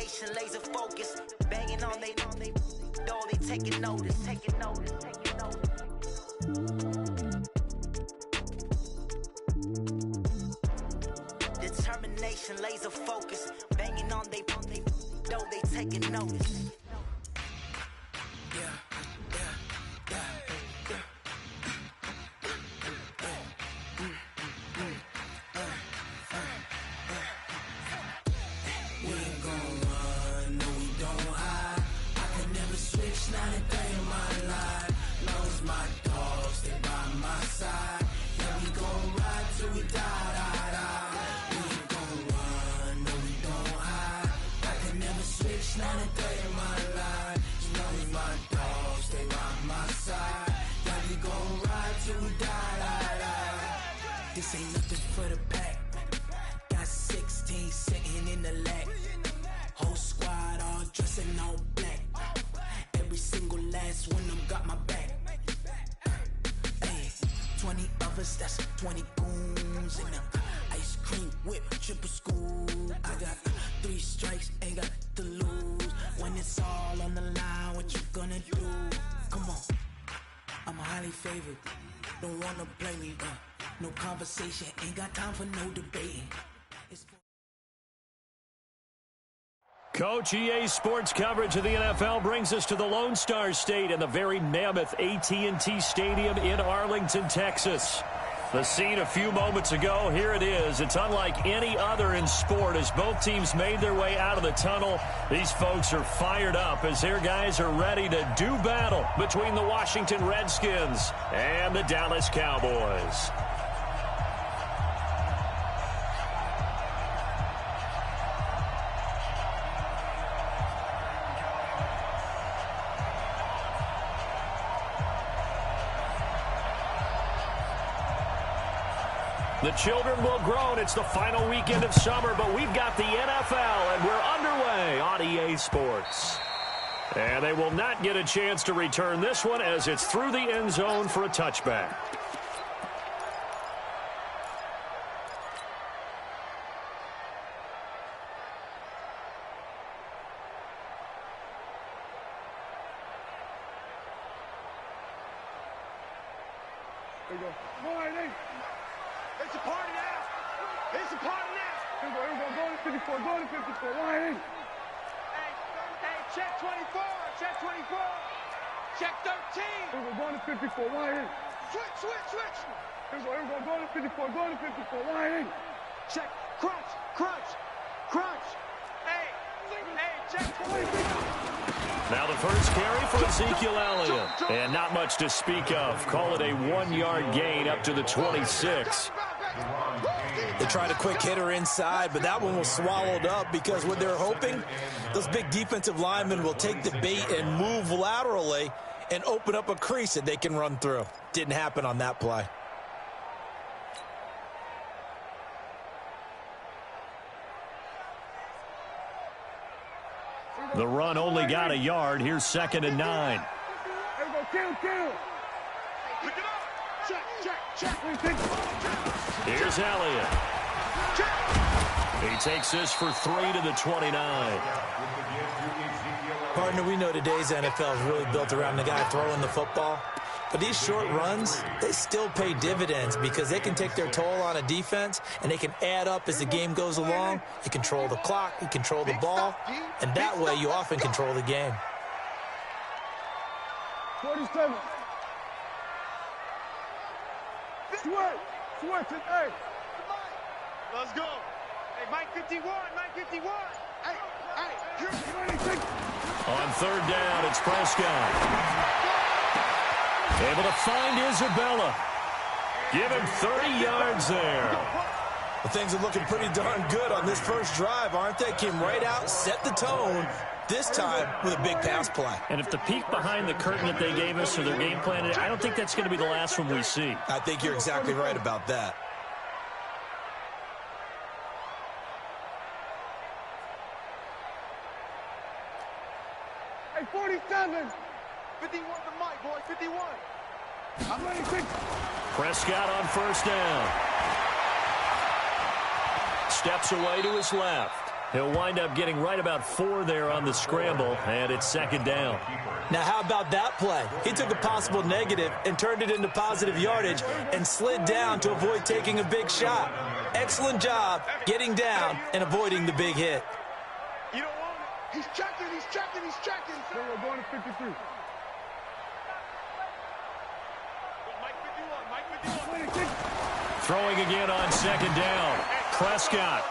Determination, laser focus, banging on they door, they taking notice. Determination, laser focus, banging on they door, they taking notice. This ain't nothing for the pack. Got 16 sitting in the lap. Whole squad all dressing all black. Every single last one of them got my back. Hey, 20 of us, that's 20 goons in them. Ice cream whip, triple school. I got 3 strikes, ain't got to lose. When it's all on the line, what you gonna do? Come on, I'm highly favored. Don't wanna blame me, no conversation, ain't got time for no debating. Coach, EA Sports coverage of the NFL brings us to the Lone Star State and the very mammoth AT&T Stadium in Arlington, Texas. The scene a few moments ago, here it is. It's unlike any other in sport as both teams made their way out of the tunnel. These folks are fired up as their guys are ready to do battle between the Washington Redskins and the Dallas Cowboys. The children will grow, and it's the final weekend of summer, but we've got the NFL, and we're underway on EA Sports. And they will not get a chance to return this one as it's through the end zone for a touchback. There you go. Morning. It's a party now. It's a party now. Here we go. Go to 54. Go to 54. Morning. Hey, check 24. Check 24. Check 13. Here we go. Go to 54. Morning. Switch. Here we go. Go to 54. Go to 54. Morning. Check. Crunch. Hey, check 24. Now the first carry for Ezekiel Elliott. And not much to speak of. Call it a 1-yard gain up to the 26. They tried a quick hitter inside, but that one was swallowed up because what they're hoping, those big defensive linemen will take the bait and move laterally and open up a crease that they can run through. Didn't happen on that play. The run only got a yard. Here's 2nd and 9. Kill. Pick it up. Check. Here's Elliott. He takes this for 3 to the 29. Partner, we know today's NFL is really built around the guy throwing the football. But these short runs, they still pay dividends because they can take their toll on a defense and they can add up as the game goes along. You control the clock, you control the ball, and that way you often control the game. 47. Switch it, hey. Let's go. Hey, Mike 51. Hey, here's 26. On 3rd down, it's Prescott. Able to find Isabella. Give him 30 yards there. Well, things are looking pretty darn good on this first drive, aren't they? Came right out, set the tone, this time with a big pass play. And if the peek behind the curtain that they gave us or their game plan, I don't think that's going to be the last one we see. I think you're exactly right about that. Hey, 47. 51 to Mike, boy, 51. I'm ready, quick. Prescott on 1st down. Steps away to his left. He'll wind up getting right about 4 there on the scramble, and it's second down. Now, how about that play? He took a possible negative and turned it into positive yardage and slid down to avoid taking a big shot. Excellent job getting down and avoiding the big hit. You don't want it. He's checking, he's checking, he's checking. So we're going to 53. Mike 51. Throwing again on second down. Prescott.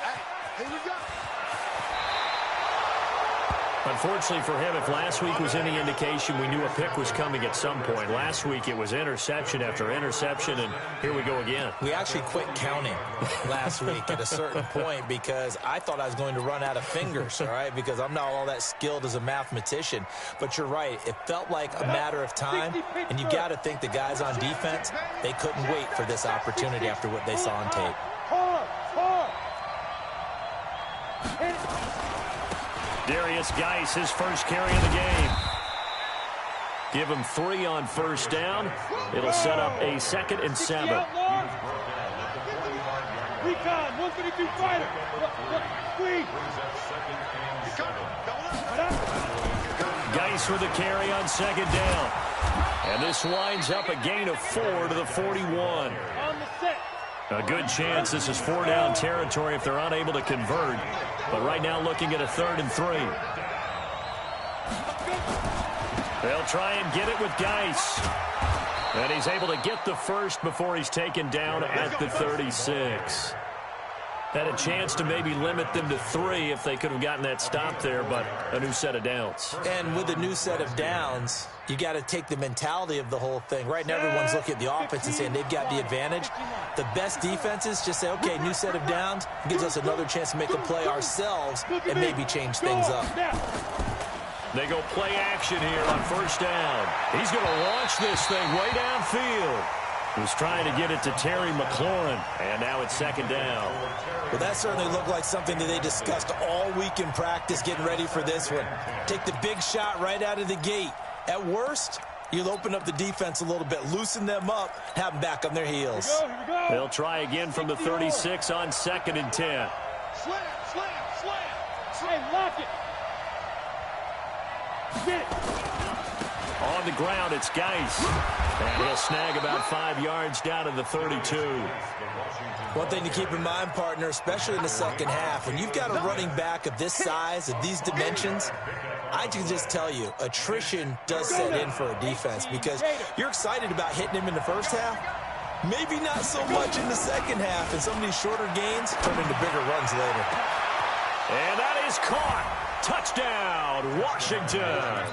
Hey, here we go. Unfortunately for him, if last week was any indication, we knew a pick was coming at some point. Last week it was interception after interception, and here we go again. We actually quit counting last week at a certain point because I thought I was going to run out of fingers, all right, because I'm not all that skilled as a mathematician. But you're right. It felt like a matter of time, and you got to think the guys on defense, they couldn't wait for this opportunity after what they saw on tape. Darius Geis, his first carry of the game. Give him 3 on first down. It'll set up a 2nd and 7. Recon, 152 fighter. Geis with a carry on second down. And this winds up a gain of 4 to the 41. On the set. A good chance this is 4-down territory if they're unable to convert. But right now looking at a 3rd and 3. They'll try and get it with Geis. And he's able to get the first before he's taken down at the 36. Had a chance to maybe limit them to 3 if they could have gotten that stop there, but a new set of downs. And with a new set of downs, you got to take the mentality of the whole thing. Right now, everyone's looking at the offense and saying they've got the advantage. The best defenses just say, okay, new set of downs gives us another chance to make a play ourselves and maybe change things up. They go play action here on first down. He's going to launch this thing way downfield. He was trying to get it to Terry McLaurin, and now it's second down. Well, that certainly looked like something that they discussed all week in practice getting ready for this one. Take the big shot right out of the gate. At worst, you'll open up the defense a little bit, loosen them up, have them back on their heels. Here we go. They'll try again from the 36 on 2nd and 10. Slam. Hey, lock it. Get it. On the ground, it's Geis. And he'll snag about 5 yards down to the 32. One thing to keep in mind, partner, especially in the second half, when you've got a running back of this size, of these dimensions, I can just tell you, attrition does set in for a defense because you're excited about hitting him in the first half. Maybe not so much in the second half, and some of these shorter gains turn into bigger runs later. And that is caught. Touchdown, Washington.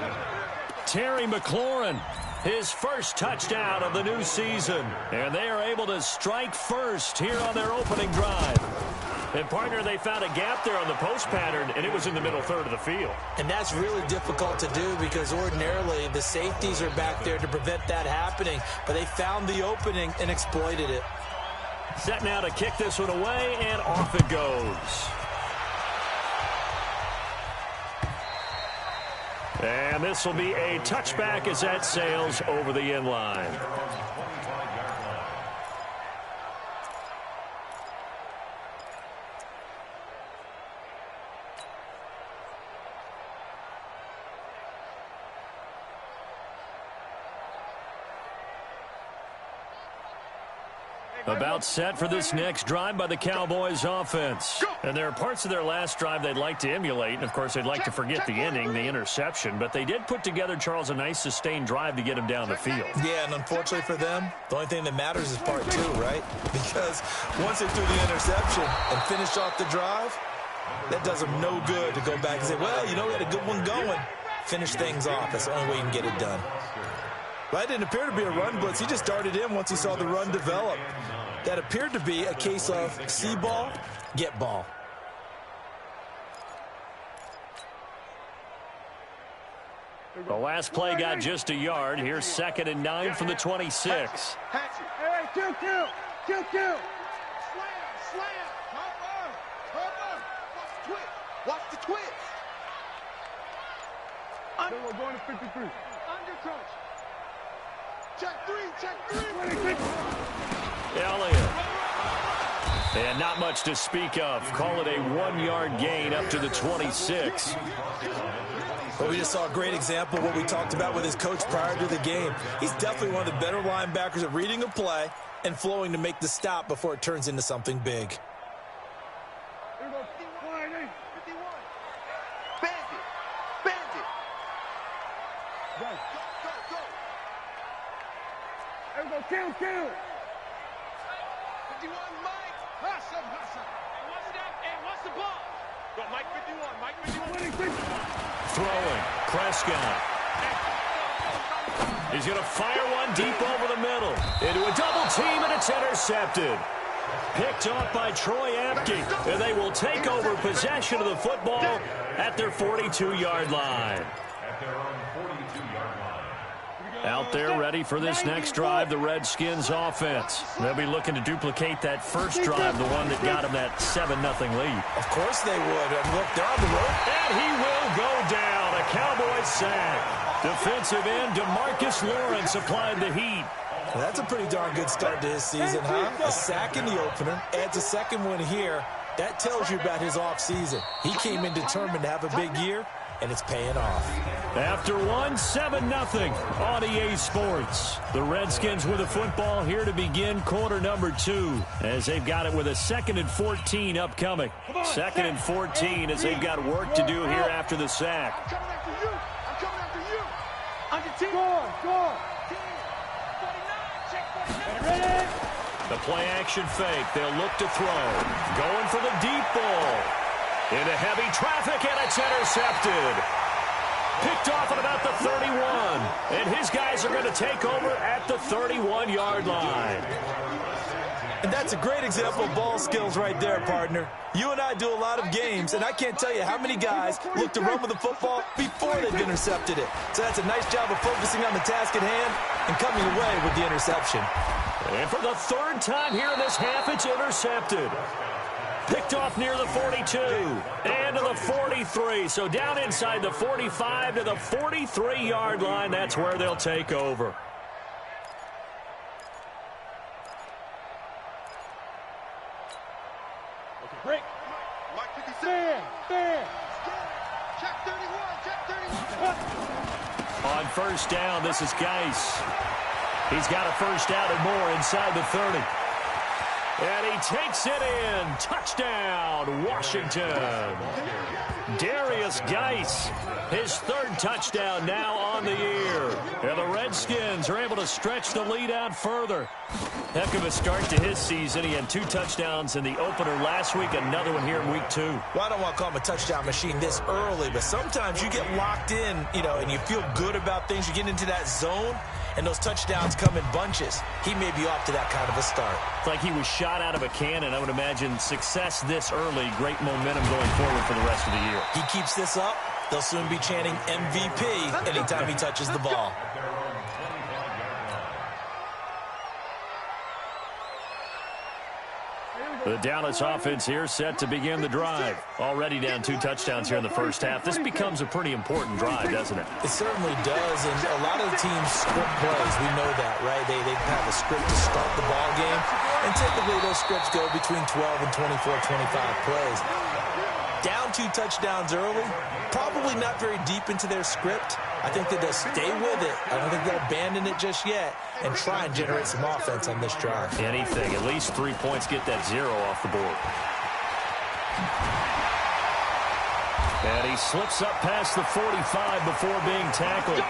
Terry McLaurin, his first touchdown of the new season. And they are able to strike first here on their opening drive. And, partner, they found a gap there on the post pattern, and it was in the middle third of the field. And that's really difficult to do because ordinarily the safeties are back there to prevent that happening. But they found the opening and exploited it. Set now to kick this one away, and off it goes. And this will be a touchback as that sails over the end line. About set for this next drive by the Cowboys offense. And there are parts of their last drive they'd like to emulate. And, of course, they'd like to forget the ending, the interception. But they did put together, Charles, a nice sustained drive to get him down the field. Yeah, and unfortunately for them, the only thing that matters is part 2, right? Because once they threw the interception and finished off the drive, that does them no good to go back and say, well, you know, we had a good one going. Finish things off. That's the only way you can get it done. Well, that didn't appear to be a run blitz. He just darted in once he saw the run develop. That appeared to be a case of see ball, get ball. The last play got just a yard. Here's 2nd and 9 from the 26. Hey, kill. Slam. Watch the twist. Then we're going to 53. Under coach. Check three. Elliott And not much to speak of. Call it a 1-yard gain up to the 26. Well, we just saw a great example of what we talked about with his coach prior to the game. He's definitely one of the better linebackers at reading a play and flowing to make the stop before it turns into something big. Kill. 51, Mike. Hustle. What's the ball? Go, Mike 51. Throwing. Prescott. He's going to fire one deep over the middle. Into a double team, and it's intercepted. Picked off by Troy Apke. And they will take over possession of the football at their 42-yard line. Out there ready for this next drive, the Redskins offense. They'll be looking to duplicate that first drive, the one that got them that 7-0 lead. Of course they would. And look, they're on the road. And he will go down. A Cowboys sack. Defensive end DeMarcus Lawrence applied the heat. Well, that's a pretty darn good start to his season, huh? A sack in the opener, adds a second one here. That tells you about his offseason. He came in determined to have a big year, and it's paying off. After one, 7-0 on EA Sports. The Redskins with the football here to begin quarter number 2 as they've got it with a 2nd and 14 upcoming. 2nd and 14 as they've got work to do here after the sack. I'm coming after you. On your team. Score. 49. The play action fake. They'll look to throw. Going for the deep ball. Into heavy traffic, and it's intercepted. Picked off at about the 31. And his guys are going to take over at the 31-yard line. And that's a great example of ball skills right there, partner. You and I do a lot of games, and I can't tell you how many guys look to run with the football before they've intercepted it. So that's a nice job of focusing on the task at hand and coming away with the interception. And for the 3rd time here in this half, it's intercepted. Picked off near the 42 and to the 43. So down inside the 45 to the 43-yard line. That's where they'll take over. Okay, break. Mike 57. Fair. Check 31. On first down, this is Geis. He's got a first down and more inside the 30. And he takes it in. Touchdown, Washington. Darius Geis, his 3rd touchdown now on the year. And the Redskins are able to stretch the lead out further. Heck of a start to his season. He had 2 touchdowns in the opener last week, another one here in week 2. Well, I don't want to call him a touchdown machine this early, but sometimes you get locked in, and you feel good about things. You get into that zone, and those touchdowns come in bunches. He may be off to that kind of a start. It's like he was shot out of a cannon. I would imagine success this early, great momentum going forward for the rest of the year. He keeps this up, they'll soon be chanting MVP anytime he touches the ball. The Dallas offense here set to begin the drive. Already down 2 touchdowns here in the first half. This becomes a pretty important drive, doesn't it? It certainly does, and a lot of the teams script plays. We know that, right? They have a script to start the ball game, and typically those scripts go between 12 and 24, 25 plays. Down 2 touchdowns early, probably not very deep into their script. I think that they'll stay with it. I don't think they'll abandon it just yet and try and generate some offense on this drive. Anything. At least 3 points, get that 0 off the board. And he slips up past the 45 before being tackled.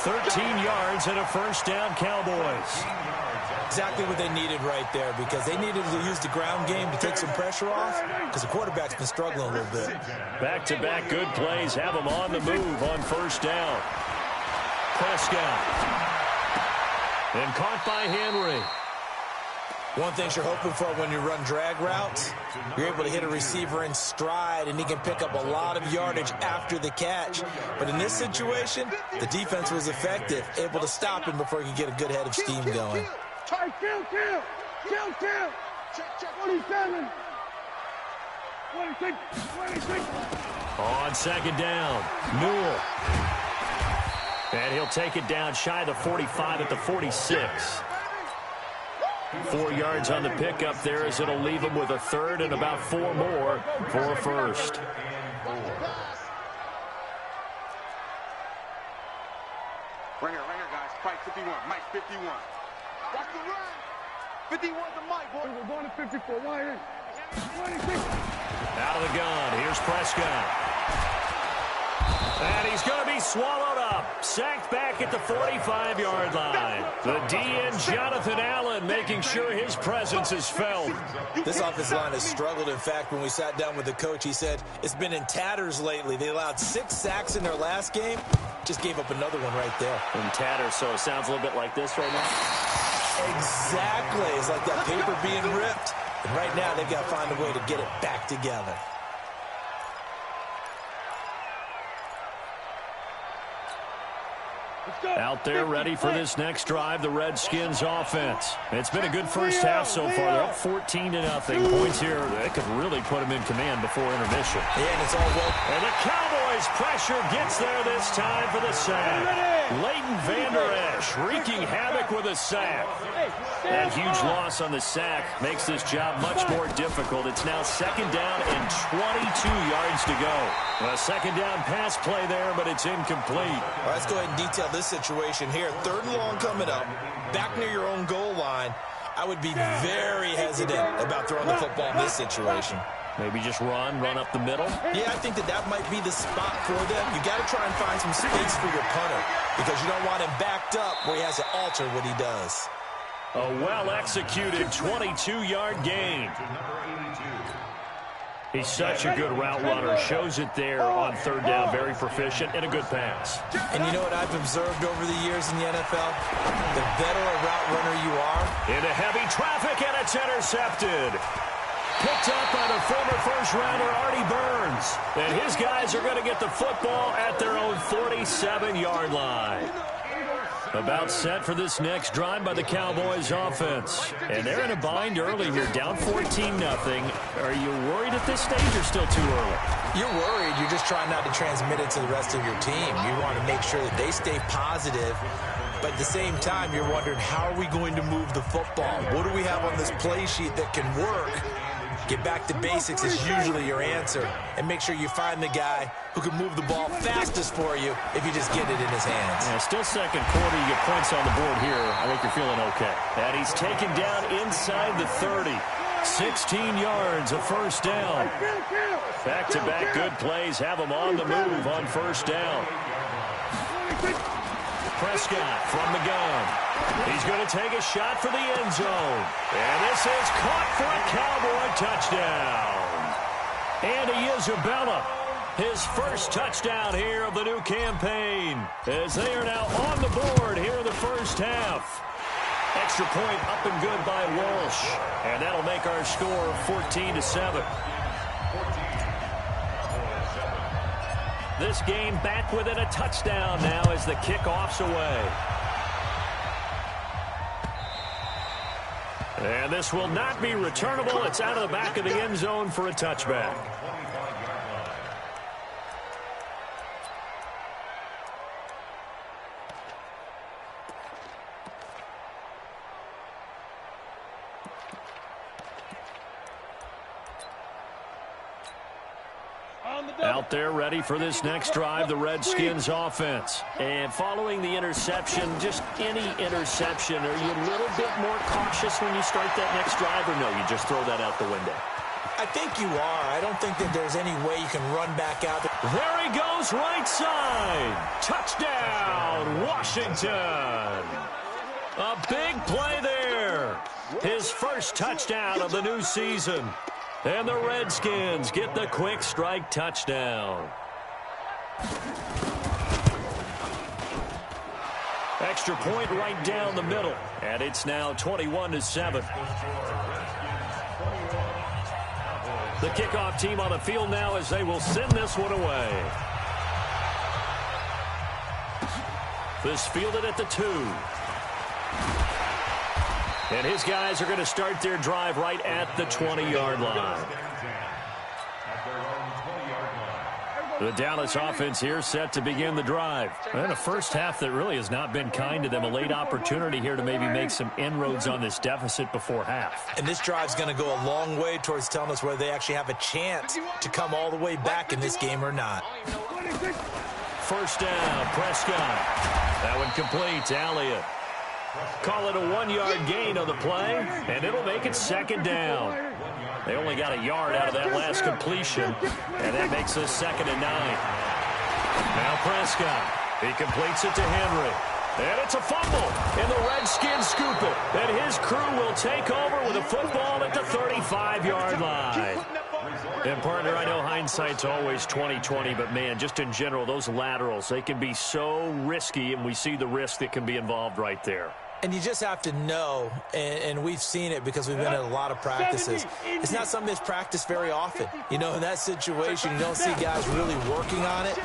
13 yards and a first down, Cowboys. Exactly what they needed right there, because they needed to use the ground game to take some pressure off, because the quarterback's been struggling a little bit. Back-to-back good plays have them on the move on first down. Prescott. And caught by Henry. One thing you're hoping for when you run drag routes, you're able to hit a receiver in stride, and he can pick up a lot of yardage after the catch. But in this situation, the defense was effective, able to stop him before he could get a good head of steam going. Kill. Check. 27. 26. On second down, Newell. And he'll take it down shy of the 45 at the 46. 4 yards on the pickup there, as it'll leave him with a third and about 4 more for a first. Right here, guys. Fight 51. Mike, 51. Watch the run. 51 to Mike, boy. We're going to 54. Wide in. 26. Out of the gun. Here's Prescott. And he's going to be swallowed up. Sacked back at the 45-yard line. The DN, Jonathan Allen, making sure his presence is felt. This offensive line has struggled. In fact, when we sat down with the coach, he said it's been in tatters lately. They allowed 6 sacks in their last game. Just gave up another one right there. In tatters, so it sounds a little bit like this right now? Exactly. It's like that paper being ripped. And right now, they've got to find a way to get it back together. Out there ready for this next drive, the Redskins offense. It's been a good first half so far. They're up 14-0. Points here that could really put them in command before intermission. Yeah, and it's all well. And the Cowboys pressure gets there this time for the sack. Leighton Vander Esch wreaking havoc with a sack. That huge loss on the sack makes this job much more difficult. It's now 2nd down and 22 yards to go. A 2nd down pass play there, but it's incomplete. All right, let's go ahead and detail this situation here. 3rd and long coming up, back near your own goal line. I would be very hesitant about throwing the football in this situation. Maybe just run up the middle. Yeah, I think that might be the spot for them. You got to try and find some space for your punter because you don't want him backed up where he has to alter what he does. A well-executed 22-yard gain. He's such a good route runner. Shows it there on 3rd down. Very proficient and a good pass. And you know what I've observed over the years in the NFL? The better a route runner you are. Into heavy traffic, and it's intercepted. Picked up by the former first-rounder Artie Burns. And his guys are going to get the football at their own 47-yard line. About set for this next drive by the Cowboys offense. And they're in a bind early here, down 14-0. Are you worried at this stage or still too early? You're worried. You're just trying not to transmit it to the rest of your team. You want to make sure that they stay positive. But at the same time, you're wondering, how are we going to move the football? What do we have on this play sheet that can work? Get back to basics is usually your answer. And make sure you find the guy who can move the ball fastest for you if you just get it in his hands. Yeah, still 2nd quarter. You get points on the board here. I think you're feeling okay. And he's taken down inside the 30. 16 yards, a 1st down. Back-to-back good plays have him on the move on 1st down. Prescott from the gun. He's going to take a shot for the end zone. And this is caught for a Cowboy touchdown. Andy Isabella, his first touchdown here of the new campaign, as they are now on the board here in the first half. Extra point up and good by Walsh. And that'll make our score 14-7. This game back within a touchdown now as the kickoff's away. And this will not be returnable. It's out of the back of the end zone for a touchback. Out there ready for this next drive, the Redskins offense. And following the interception, just any interception, are you a little bit more cautious when you start that next drive, or no, you just throw that out the window? I think you are. I don't think that there's any way you can run back out. There he goes, right side. Touchdown, Washington. A big play there. His first touchdown of the new season. And the Redskins get the quick strike touchdown. Extra point right down the middle. And it's now 21-7. The kickoff team on the field now as they will send this one away. This fielded at the 2. And his guys are going to start their drive right at the 20-yard line. The Dallas offense here set to begin the drive. And a first half that really has not been kind to them. A late opportunity here to maybe make some inroads on this deficit before half. And this drive's going to go a long way towards telling us whether they actually have a chance to come all the way back in this game or not. First down, Prescott. That one complete to Elliott. Call it a 1-yard gain on the play, and it'll make it second down. They only got a yard out of that last completion, and that makes us 2nd and 9. Now Prescott. He completes it to Henry. And it's a fumble, and the Redskins scoop it. And his crew will take over with a football at the 35-yard line. And, partner, I know hindsight's always 20/20, but, man, just in general, those laterals, they can be so risky, and we see the risk that can be involved right there. And you just have to know, and we've seen it because we've been at a lot of practices. It's not something that's practiced very often. You know, in that situation, you don't see guys really working on it.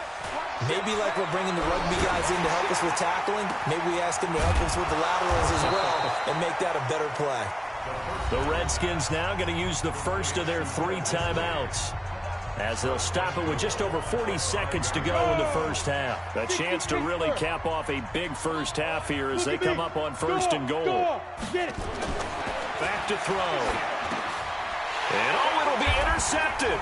Maybe like we're bringing the rugby guys in to help us with tackling, maybe we ask them to help us with the laterals as well and make that a better play. The Redskins now going to use the first of their 3 timeouts, as they'll stop it with just over 40 seconds to go in the first half. A chance to really cap off a big first half here as they come up on 1st and goal. Back to throw. And, it'll be intercepted.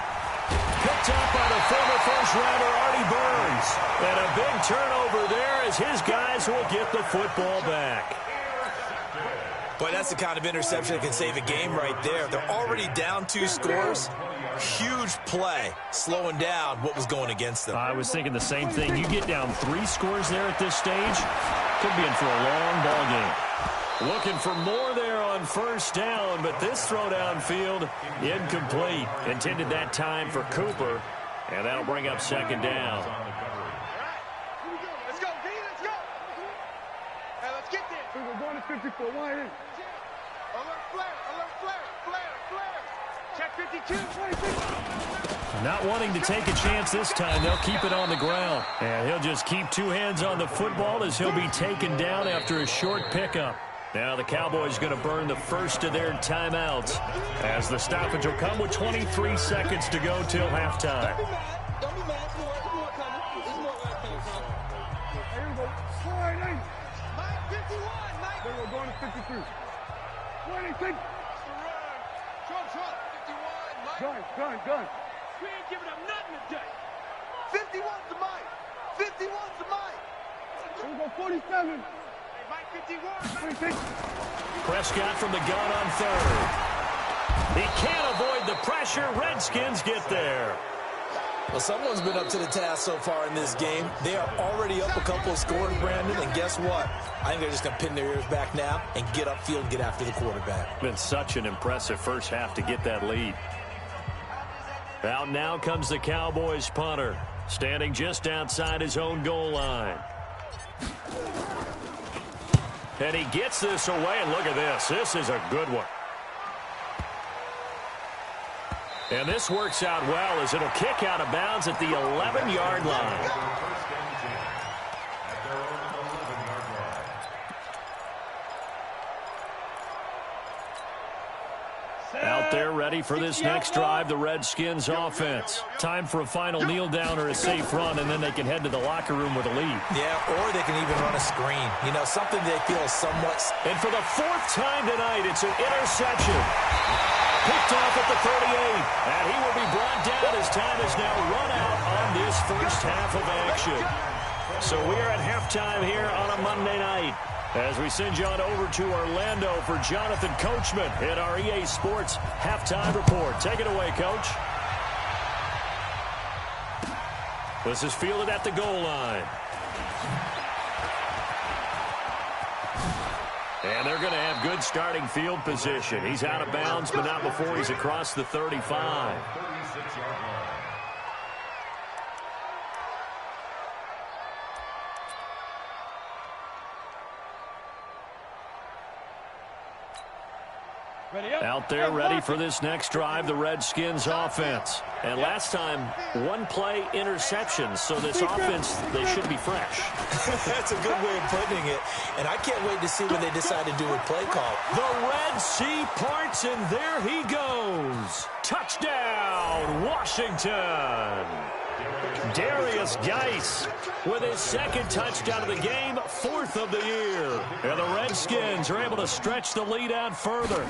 Picked up by the former first-rounder Artie Burns. And a big turnover there as his guys will get the football back. Boy, that's the kind of interception that can save a game right there. They're already down 2 scores. Huge play, slowing down what was going against them. I was thinking the same thing. You get down 3 scores there at this stage, could be in for a long ball game. Looking for more there on first down, but this throw downfield incomplete. Intended that time for Cooper, and that'll bring up 2nd down. All right, here we go. Let's go, D. Let's go. Hey, let's get there. We're going to 54. Why in? Alert flare. Alert flare. Flare. Check 52. 26. Not wanting to take a chance this time, they'll keep it on the ground. And he'll just keep 2 hands on the football as he'll be taken down after a short pickup. Now the Cowboys going to burn the first of their timeouts as the stoppage will come with 23 seconds to go till halftime. Don't be mad. There's more coming. There's more coming. Here we go. Slide in. Mike 51. Mike. We're going to 53. 26. Trump. 51. Mike. Gun. We ain't giving up nothing today. 51's the Mike. 51's the Mike. Here we go. 47. Mike 51. 26. Prescott from the gun on 3rd. He can't avoid the pressure. Redskins get there. Well, someone's been up to the task so far in this game. They are already up a couple of scores, Brandon, and guess what? I think they're just going to pin their ears back now and get upfield and get after the quarterback. Been such an impressive first half to get that lead. Out now comes the Cowboys punter, standing just outside his own goal line. And he gets this away, and look at this. This is a good one. And this works out well as it'll kick out of bounds at the 11-yard line. Out there ready for this next drive, the Redskins offense. Time for a final kneel down or a safe run, and then they can head to the locker room with a lead. Yeah, or they can even run a screen. You know, something they feel somewhat... And for the 4th time tonight, it's an interception. Picked off at the 38, and he will be brought down as time is now run out on this first half of action. So we are at halftime here on a Monday night as we send you on over to Orlando for Jonathan Coachman in our EA Sports Halftime Report. Take it away, Coach. This is fielded at the goal line. And they're going to have good starting field position. He's out of bounds, but not before he's across the 35. Out there ready for this next drive, the Redskins offense. And last time, 1-play interception, so this offense, they should be fresh. That's a good way of putting it. And I can't wait to see when they decide to do a play call. The Red Sea parts, and there he goes. Touchdown, Washington. Darius Geis with his second touchdown of the game, 4th of the year. And the Redskins are able to stretch the lead out further.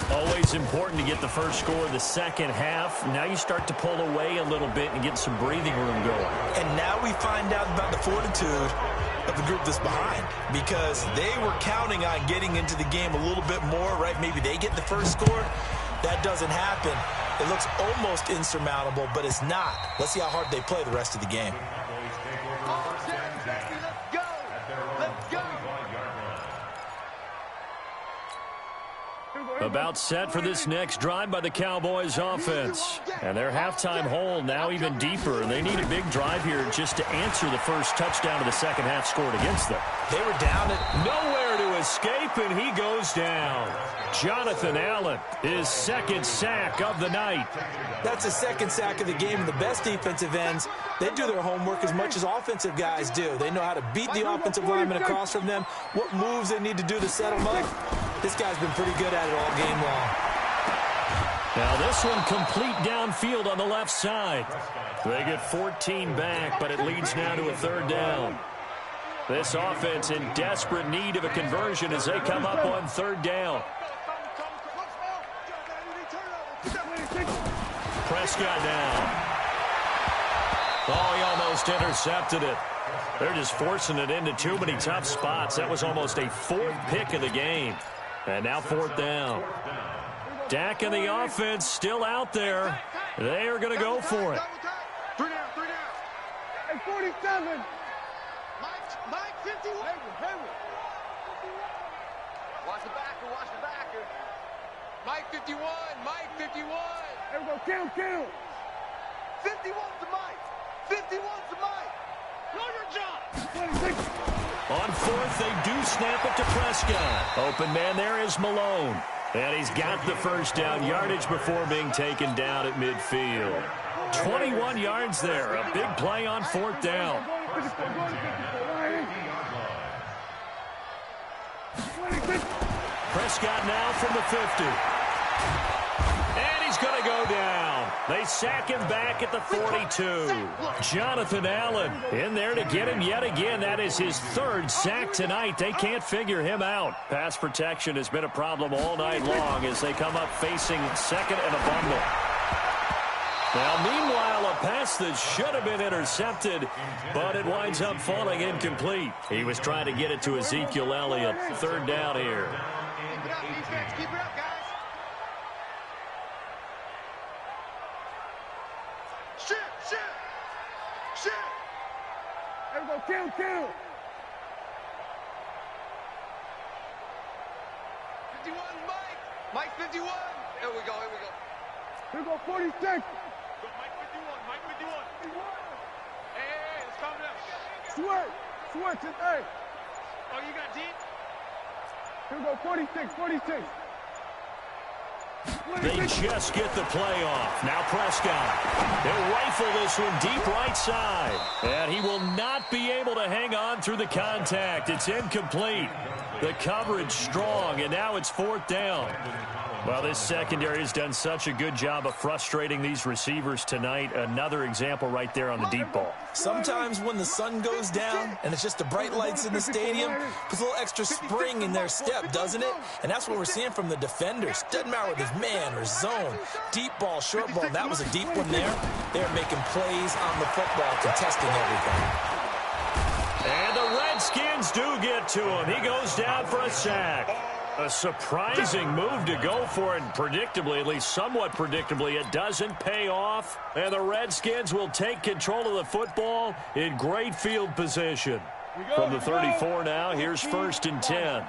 Always important to get the first score of the second half. Now you start to pull away a little bit and get some breathing room going. And now we find out about the fortitude of the group that's behind, because they were counting on getting into the game a little bit more, right? Maybe they get the first score. That doesn't happen. It looks almost insurmountable, but it's not. Let's see how hard they play the rest of the game. About set for this next drive by the Cowboys offense. And their halftime hole now even deeper. And they need a big drive here just to answer the first touchdown of the second half scored against them. They were down at nowhere to escape, and he goes down. Jonathan Allen, his second sack of the night. That's the second sack of the game. The best defensive ends, they do their homework as much as offensive guys do. They know how to beat the offensive lineman across from them, what moves they need to do to set them up. This guy's been pretty good at it all game long. Now this one complete downfield on the left side. They get 14 back, but it leads now to a 3rd down. This offense in desperate need of a conversion as they come up on 3rd down. Prescott down. Oh, he almost intercepted it. They're just forcing it into too many tough spots. That was almost a 4th pick of the game. And now 4th down. Dak and the offense still out there. They are going to go for it. 3 down. And 47. Mike 51. Watch the backer. Mike 51. There we go. Count. 51 to Mike. 51 to Mike. Know your job. 26. On 4th, they do snap it to Prescott. Open man there is Malone. And he's got the first down yardage before being taken down at midfield. 21 yards there. A big play on 4th down. Prescott now from the 50. And he's going to go down. They sack him back at the 42. Jonathan Allen in there to get him yet again. That is his 3rd sack tonight. They can't figure him out. Pass protection has been a problem all night long as they come up facing 2nd and a bundle. Now, meanwhile, a pass that should have been intercepted, but it winds up falling incomplete. He was trying to get it to Ezekiel Elliott. 3rd down here. Keep it up, defense. Keep it up, guys. Shoot. There we go. Count. 51, Mike 51. Here we go. Here we go, 46. Mike 51. Hey, let's calm down. Switch it, hey. Oh, you got deep? Here we go, 46. They just get the play off. Now Prescott. They'll rifle this one deep right side. And he will not be able to hang on through the contact. It's incomplete. The coverage strong, and now it's 4th down. Well, this secondary has done such a good job of frustrating these receivers tonight. Another example right there on the deep ball. Sometimes when the sun goes down and it's just the bright lights in the stadium, puts a little extra spring in their step, doesn't it? And that's what we're seeing from the defenders. Doesn't matter whether it's man or zone, deep ball, short ball. That was a deep one there. They're making plays on the football, contesting everything. And the Redskins do get to him. He goes down for a sack. A surprising move to go for it, and predictably, at least somewhat predictably, it doesn't pay off. And the Redskins will take control of the football in great field position. From the 34 now, here's 1st and 10.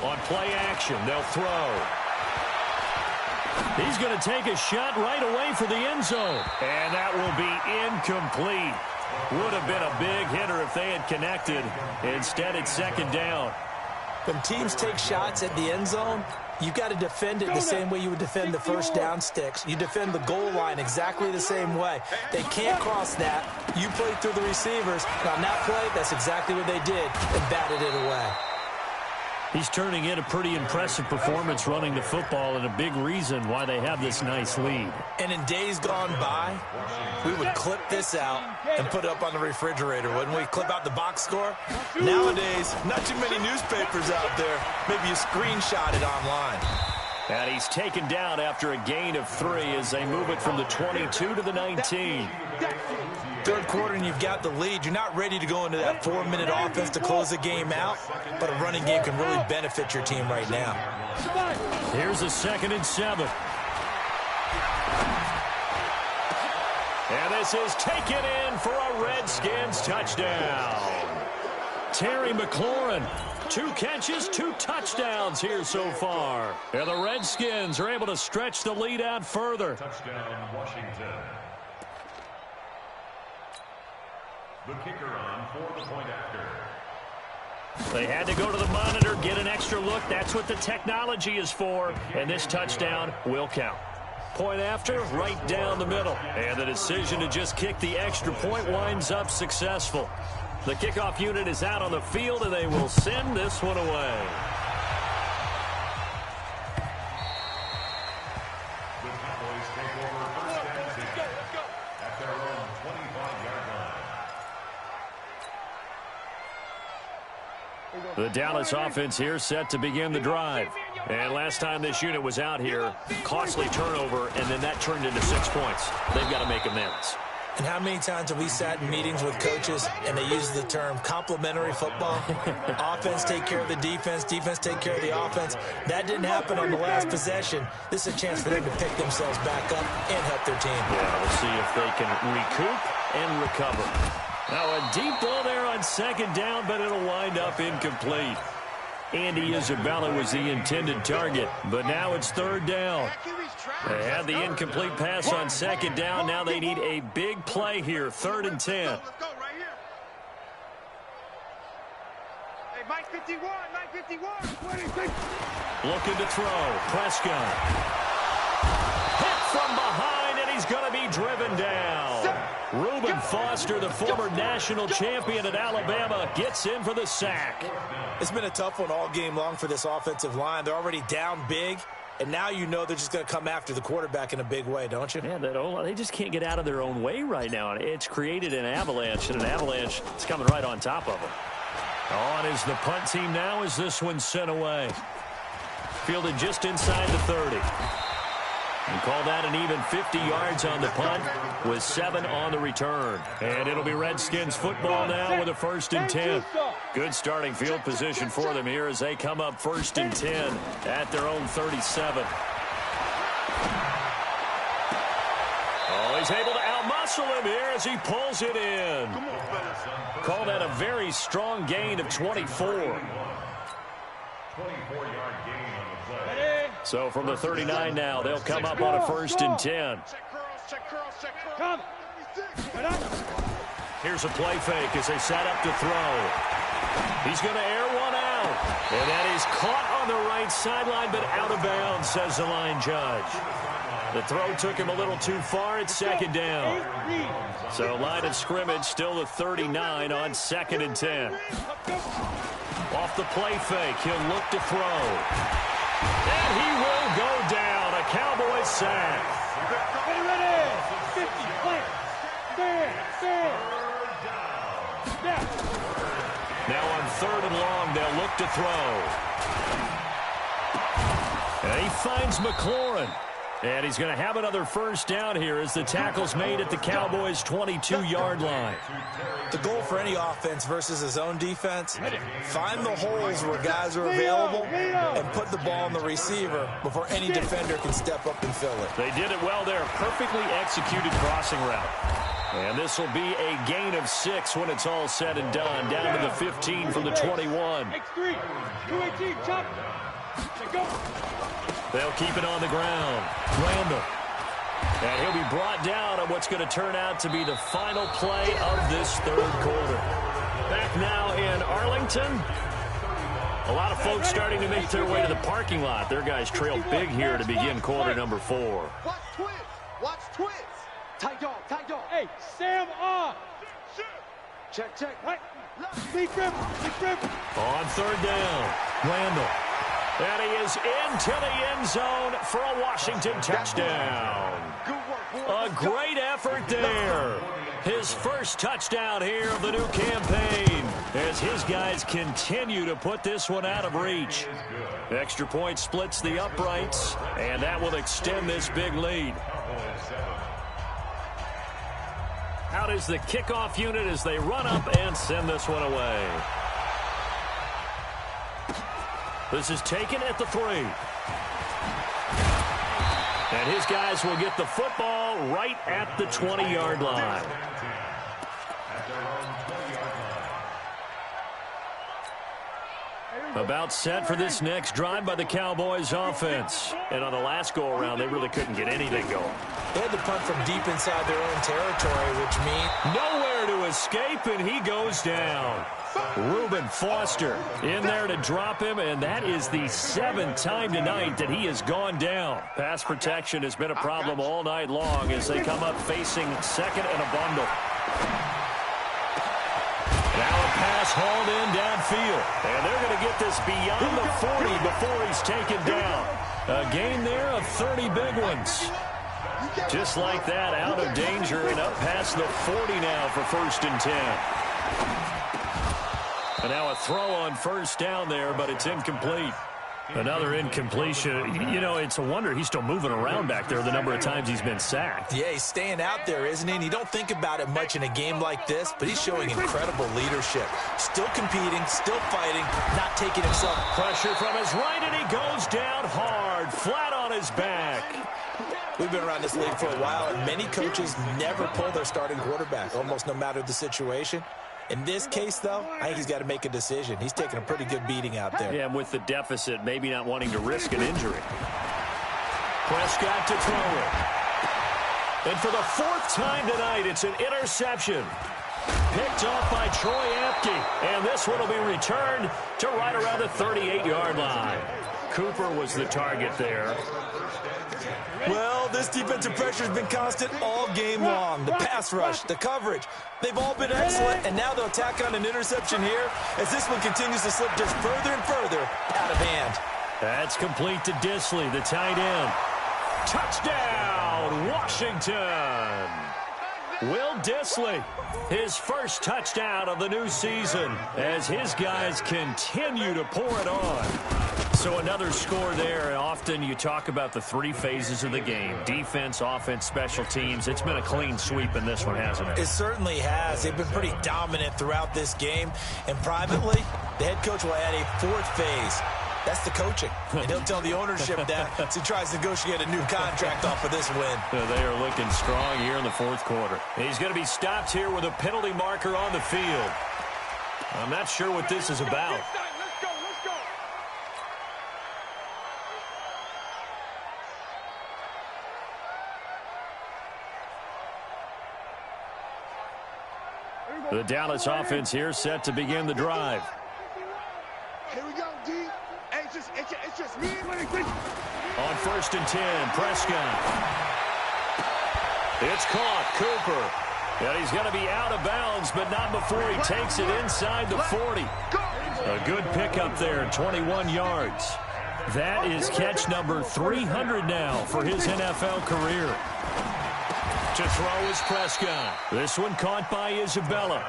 On play action, they'll throw. He's going to take a shot right away for the end zone. And that will be incomplete. Would have been a big hitter if they had connected. Instead, it's 2nd down. When teams take shots at the end zone, you've got to defend it the same way you would defend the first down sticks. You defend the goal line exactly the same way. They can't cross that. You play through the receivers. And on that play, that's exactly what they did and batted it away. He's turning in a pretty impressive performance running the football, and a big reason why they have this nice lead. And in days gone by, we would clip this out and put it up on the refrigerator, wouldn't we? Clip out the box score. Nowadays, not too many newspapers out there. Maybe you screenshot it online. And he's taken down after a gain of 3 as they move it from the 22 to the 19. Third quarter and you've got the lead. You're not ready to go into that 4-minute offense to close the game out, but a running game can really benefit your team right now. Here's a 2nd and 7. And this is taken in for a Redskins touchdown. Terry McLaurin, 2 catches, 2 touchdowns here so far. And the Redskins are able to stretch the lead out further. Touchdown, Washington. The kicker on for the point after. They had to go to the monitor, get an extra look. That's what the technology is for. And this touchdown will count. Point after, right down the middle. And the decision to just kick the extra point winds up successful. The kickoff unit is out on the field, and they will send this one away. The Cowboys take over first and 10 at their own 25-yard line. The Dallas offense here set to begin the drive. And last time this unit was out here, costly turnover, and then that turned into 6 points. They've got to make amends. And how many times have we sat in meetings with coaches and they use the term complementary football? Offense take care of the defense, defense take care of the offense. That didn't happen on the last possession. This is a chance for them to pick themselves back up and help their team. Yeah, we'll see if they can recoup and recover. Now a deep ball there on 2nd down, but it'll wind up incomplete. Andy Isabella was the intended target, but now it's 3rd down. They had the incomplete pass on 2nd down. Now they need a big play here, 3rd and 10. Let's go right here. Hey, Mike 51, Mike 51. Looking to throw. Prescott. Hit from behind, and he's going to be driven down. Reuben Foster, the former national champion at Alabama, gets in for the sack. It's been a tough one all game long for this offensive line. They're already down big, and now you know they're just going to come after the quarterback in a big way, don't you? Yeah, they just can't get out of their own way right now. It's created an avalanche, and an avalanche is coming right on top of them. On is the punt team now as this one's sent away. Fielded just inside the 30. And call that an even 50 yards on the punt with 7 on the return. And it'll be Redskins football now with a 1st and 10. Good starting field position for them here as they come up 1st and 10 at their own 37. Oh, he's able to outmuscle him here as he pulls it in. Call that a very strong gain of 24. 24-yard gain on the play. So from the 39 now, they'll come up on a 1st and 10. Come. Here's a play fake as they set up to throw. He's going to air one out. And that is caught on the right sideline, but out of bounds, says the line judge. The throw took him a little too far at 2nd down. So line of scrimmage still the 39 on 2nd and 10. Off the play fake, he'll look to throw. And he will go down. A Cowboys sack. Ready. 50, play. Stand. Now on 3rd and long, they'll look to throw. And he finds McLaurin. And he's going to have another 1st down here as the tackle's made at the Cowboys' 22-yard line. The goal for any offense versus a zone defense, find the holes where guys are available and put the ball on the receiver before any defender can step up and fill it. They did it well there. Perfectly executed crossing route. And this will be a gain of 6 when it's all said and done. Down to the 15 from the 21. X3, 218, chop. Go. They'll keep it on the ground. Randall. And he'll be brought down on what's going to turn out to be the final play of this 3rd quarter. Back now in Arlington. A lot of folks starting to make their way to the parking lot. Their guys trail big here to begin quarter number 4. Watch twins. Watch twins. Tight dog. Hey, Sam on. Check, check. Right. Big grip. On third down, Randall. And he is into the end zone for a Washington touchdown. A great effort there. His first touchdown here of the new campaign as his guys continue to put this one out of reach. Extra point splits the uprights, and that will extend this big lead. Out is the kickoff unit as they run up and send this one away. This is taken at the 3. And his guys will get the football right at the 20-yard line. About set for this next drive by the Cowboys offense. And on the last go-around, they really couldn't get anything going. They had to punt from deep inside their own territory, which means nowhere to escape, and he goes down. Reuben Foster in there to drop him, and that is the 7th time tonight that he has gone down. Pass protection has been a problem all night long as they come up facing second and a bundle. Now a pass hauled in downfield, and they're going to get this beyond the 40 before he's taken down. A gain there of 30 big ones. Just like that, out of danger and up past the 40 now for 1st and 10. And now a throw on first down there, but it's incomplete. Another incompletion. You know, it's a wonder he's still moving around back there the number of times he's been sacked. Yeah, he's staying out there, isn't he? And you don't think about it much in a game like this, but he's showing incredible leadership. Still competing, still fighting, not taking himself. Pressure from his right, and he goes down hard, flat on his back. We've been around this league for a while, and many coaches never pull their starting quarterback, almost no matter the situation. In this case, though, I think he's got to make a decision. He's taking a pretty good beating out there. Yeah, and with the deficit, maybe not wanting to risk an injury. Prescott to throw it. And for the 4th time tonight, it's an interception. Picked off by Troy Apke. And this one will be returned to right around the 38-yard line. Cooper was the target there. Well, this defensive pressure has been constant all game long. The pass rush, the coverage, they've all been excellent, and now they'll tack on an interception here as this one continues to slip just further and further out of hand. That's complete to Disley, the tight end. Touchdown, Washington! Will Disley, his first touchdown of the new season as his guys continue to pour it on. So another score there. Often you talk about the 3 phases of the game. Defense, offense, special teams. It's been a clean sweep in this one, hasn't it? It certainly has. They've been pretty dominant throughout this game. And privately, the head coach will add a 4th phase. That's the coaching. And he'll tell the ownership that as he tries to negotiate a new contract off of this win. They are looking strong here in the 4th quarter. He's going to be stopped here with a penalty marker on the field. I'm not sure what this is about. The Dallas offense here set to begin the drive. Here we go, D. Hey, it's just me. On 1st and 10, Prescott. It's caught, Cooper. And he's going to be out of bounds, but not before he takes it inside the 40. A good pickup there, 21 yards. That is catch number 300 now for his NFL career. To throw is Prescott. This one caught by Isabella.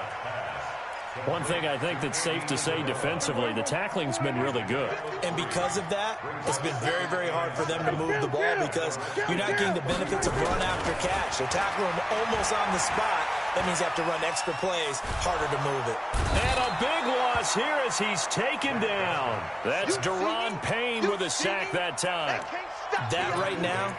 One thing I think that's safe to say defensively, the tackling's been really good. And because of that, it's been very, very hard for them to move the ball because you're not getting the benefits of run after catch. So tackle him almost on the spot. That means you have to run extra plays, harder to move it. And a big loss here as he's taken down. That's Deron Payne with a sack that time. That right now,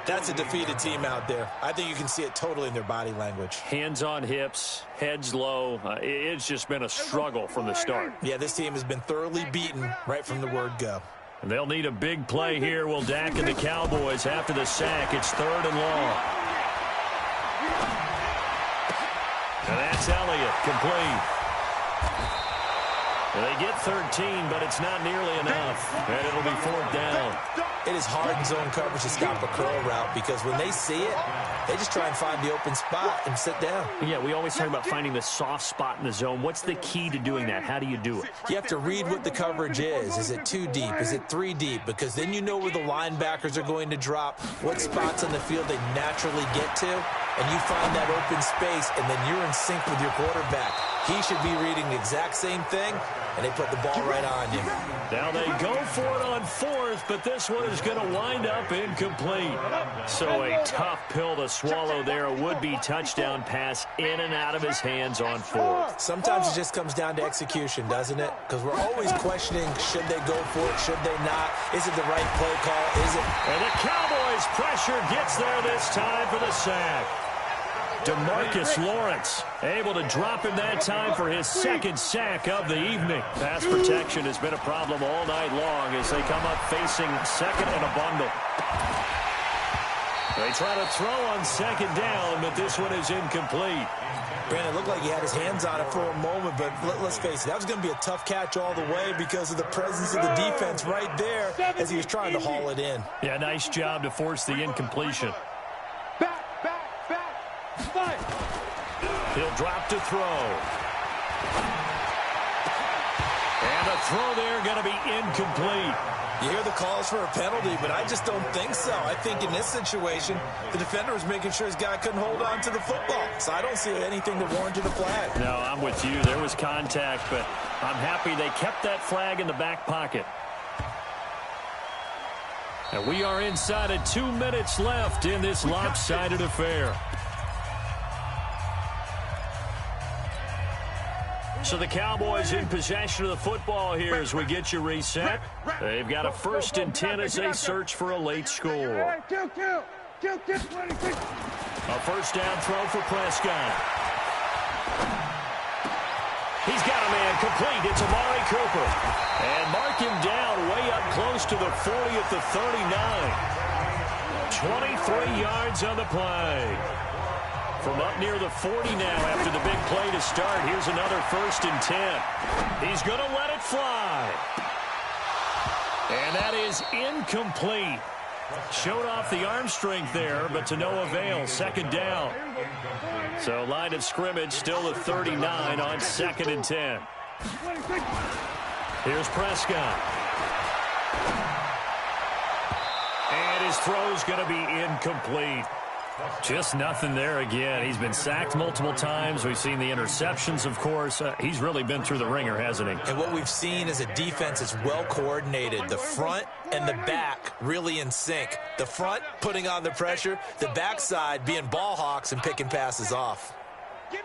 that's a defeated team out there. I think you can see it totally in their body language. Hands on hips, heads low. It's just been a struggle from the start. Yeah, this team has been thoroughly beaten right from the word go. And they'll need a big play here. Will Dak and the Cowboys after the sack. It's 3rd and long. And that's Elliott, complete. They get 13, but it's not nearly enough. And it'll be 4th down. It is hard in zone coverage to stop a curl route because when they see it, they just try and find the open spot and sit down. Yeah, we always talk about finding the soft spot in the zone. What's the key to doing that? How do you do it? You have to read what the coverage is. Is it 2 deep? Is it 3 deep? Because then you know where the linebackers are going to drop, what spots on the field they naturally get to, and you find that open space, and then you're in sync with your quarterback. He should be reading the exact same thing, and they put the ball right on you. Now they go for it on 4th, but this one is going to wind up incomplete. So a tough pill to swallow there. A would-be touchdown pass in and out of his hands on 4th. Sometimes it just comes down to execution, doesn't it? Because we're always questioning, should they go for it, should they not? Is it the right play call? Is it? And the Cowboys' pressure gets there this time for the sack. DeMarcus Lawrence able to drop him that time for his 2nd sack of the evening. Pass protection has been a problem all night long as they come up facing 2nd and a bundle. They try to throw on 2nd down, but this one is incomplete. Brandon, it looked like he had his hands on it for a moment, but let's face it, that was going to be a tough catch all the way because of the presence of the defense right there as he was trying to haul it in. Yeah, nice job to force the incompletion. He'll drop to throw. And a throw there going to be incomplete. You hear the calls for a penalty, but I just don't think so. I think in this situation, the defender was making sure his guy couldn't hold on to the football. So I don't see anything that warranted a flag. No, I'm with you. There was contact, but I'm happy they kept that flag in the back pocket. And we are inside of 2 minutes left in this lopsided affair. So the Cowboys in possession of the football here as we get you reset. They've got a 1st and 10 as they search for a late score. A 1st down throw for Prescott. He's got a man complete. It's Amari Cooper. And mark him down way up close to the 40 at the 39. 23 yards on the play. From up near the 40 now after the big play to start. Here's another 1st and 10. He's going to let it fly. And that is incomplete. Showed off the arm strength there, but to no avail. 2nd down. So line of scrimmage still at 39 on 2nd and 10. Here's Prescott. And his throw's going to be incomplete. Just nothing there again. He's been sacked multiple times. We've seen the interceptions, of course. He's really been through the ringer, hasn't he? And what we've seen is a defense that's well coordinated. The front and the back really in sync. The front putting on the pressure. The backside being ball hawks and picking passes off. On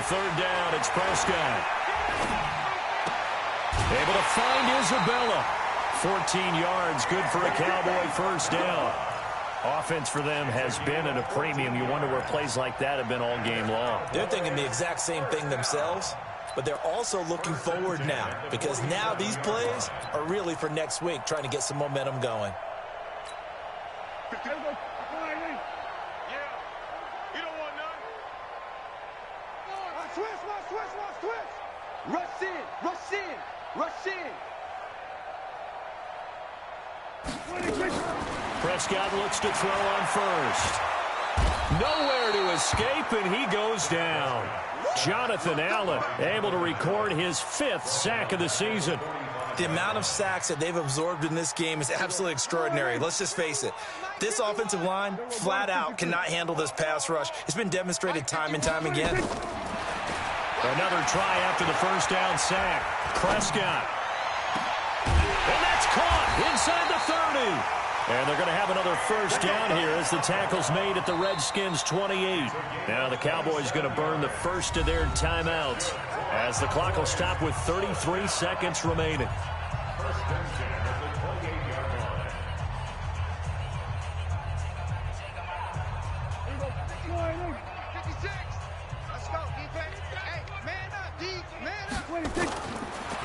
3rd down, it's Prescott. Able to find Isabella. 14 yards, good for a Cowboy 1st down. Offense for them has been at a premium. You wonder where plays like that have been all game long. They're thinking the exact same thing themselves, but they're also looking forward now because now these plays are really for next week, trying to get some momentum going. Rush in, rush in, rush in. Prescott looks to throw on 1st. Nowhere to escape, and he goes down. Jonathan Allen able to record his 5th sack of the season. The amount of sacks that they've absorbed in this game is absolutely extraordinary. Let's just face it. This offensive line, flat out, cannot handle this pass rush. It's been demonstrated time and time again. Another try after the 1st down sack. Prescott. And that's caught inside the 30. And they're going to have another 1st down here as the tackle's made at the Redskins' 28. Now the Cowboys going to burn the first of their timeouts as the clock will stop with 33 seconds remaining.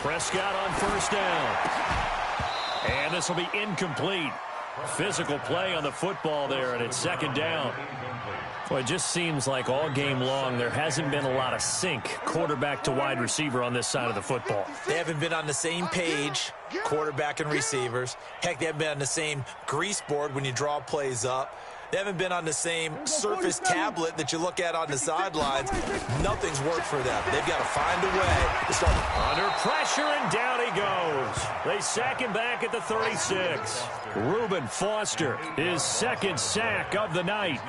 Prescott on 1st down. And this will be incomplete. Physical play on the football there, and it's second down. Well, it just seems like all game long there hasn't been a lot of sync quarterback to wide receiver on this side of the football. They haven't been on the same page, quarterback and receivers. Heck, they haven't been on the same grease board when you draw plays up. They haven't been on the same Surface tablet that you look at on the sidelines. Nothing's worked for them. They've got to find a way to start. Under pressure, and down he goes. They sack him back at the 36. Reuben Foster, his second sack of the night.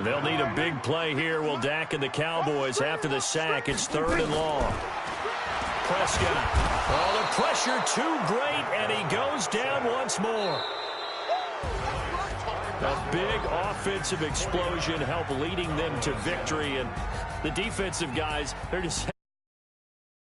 They'll need a big play here, will Dak and the Cowboys. After the sack, it's 3rd and long. Prescott. Oh, the pressure too great, and he goes down once more. A big offensive explosion helped leading them to victory, and the defensive guys, they're just